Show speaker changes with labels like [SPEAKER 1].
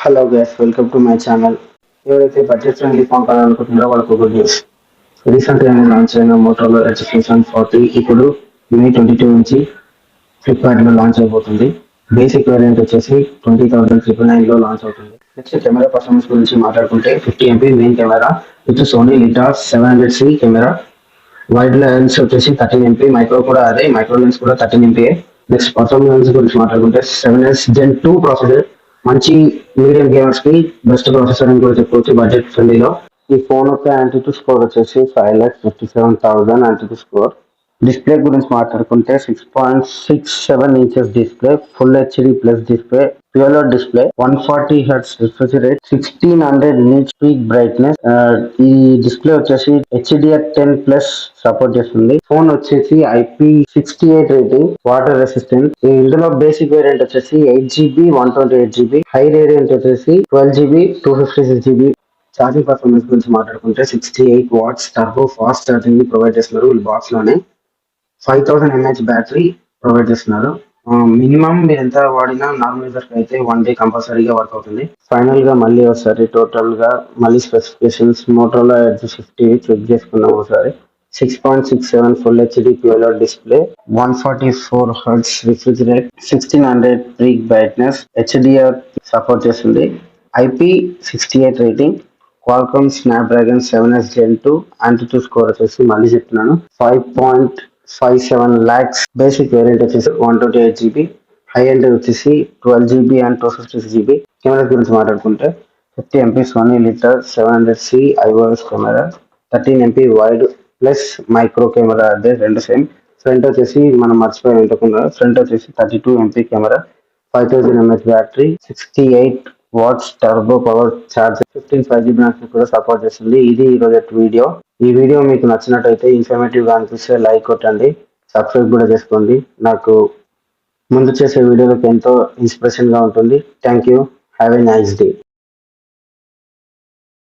[SPEAKER 1] Hello guys, welcome to my channel. ఎవరైతే budget friendly phone కావాలనుకుంటున్నారో వాళ్ళకు good news. Recent గా launch అయిన మోటోలో edge 40 ఇప్పుడు మే 22 నుంచి ఫ్లిప్కార్ట్ లో లాంచ్ అయిపోతుంది. బేసిక్ వేరియంట్ వచ్చేసి 20,999 లో లాంచ్ అవుతుంది. నెక్స్ట్ కెమెరా పర్ఫార్మెన్స్ గురించి మాట్లాడుకుంటే 50 MP main camera with Sony లిటాస్ 700C కెమెరా, వైడ్ లెన్స్ వచ్చేసి 13 MP, మైక్రో కూడా అదే, మైక్రో లెన్స్ కూడా 13 MP. నెక్స్ట్ పర్ఫార్మెన్స్ గురించి మాట్లాడుకుంటే 7S Gen 2 ప్రాసెసర్, మంచి మీడియం గేమర్స్ కి బెస్ట్ ప్రాసెసర్ అని కూడా చెప్పుకోవచ్చు బడ్జెట్ ఫ్రెండ్లీలో. ఈ ఫోన్ యొక్క యాంటిట్యూడ్ స్కోర్ వచ్చేసి 5,57,000 యాంటిట్యూడ్ స్కోర్. డిస్ప్లే గురించి మాట్లాడుకుంటే 6.67 inches display, full HD plus display, dual display, 140 Hz refresh rate, 1600 nits peak brightness. ఈ డిస్ప్లే వచ్చేసి HDR10 ప్లస్ సపోర్ట్ చేస్తుంది. ఫోన్ వచ్చేసి IP68 రేటింగ్, వాటర్ రెసిస్టెంట్. ఇందులో బేసిక్ వేరియంట్ వచ్చేసి 8GB 128GB, హై వేరియంట్ వచ్చేసి 12GB 256GB. Charging performance గురించి మాట్లాడుకుంటే 68 watts turbo fast charging ని ప్రొవైడ్ చేస్తున్నారు వీళ్ళు బాక్స్ లోనే. 5000 mAh బ్యాటరీ ప్రొవైడ్ చేస్తున్నారు. మినిమం మీరు ఎంత వాడినా నార్మల్ యూజర్ కి అయితే 1 డే కంపల్సరీగా వర్క్ అవుతుంది. ఫైనల్ గా మళ్ళీ ఒకసారి టోటల్ గా మళ్ళీ స్పెసిఫికేషన్స్ మోటోలో ఎడ్జ్ 50 చెక్ చేసుకున్నాం ఒకసారి. 6.67 full HD QLOD display, 144 Hz refresh rate, 1600 peak brightness, HDR support చేస్తుంది, IP68 rating, Qualcomm Snapdragon 7S Gen 2. AnTuTu score వచ్చేసి మళ్ళీ చెప్తున్నాను 5.57 lakhs. బేసిక్ వేరియంట్ వచ్చేసి 128GB, హై ఎండ్ వచ్చేసి 12GB అండ్ 256GB. కెమెరా గురించి మాట్లాడుకుంటే 50 MP Sony Lytia 700C IOS camera, 13 MP wide plus micro camera, అదే రెండు సేమ్. ఫ్రంట్ వచ్చేసి మనం మర్చిపోయి ఉండకుండా ఫ్రంట్ వచ్చేసి 32 MP camera, 5000 mAh battery, 68 watts turbo power charger, 15 5GB కూడా సపోర్ట్ చేస్తుంది. ఇది ఈ రోజు వీడియో. ఈ వీడియో మీకు నచ్చినట్టయితే, ఇన్ఫర్మేటివ్ గా అనిపిస్తే లైక్ కొట్టండి, సబ్స్క్రైబ్ కూడా చేసుకోండి. నాకు ముందు చేసే వీడియోలకు ఎంతో ఇన్స్పిరేషన్ గా ఉంటుంది. Thank you. Have a nice day.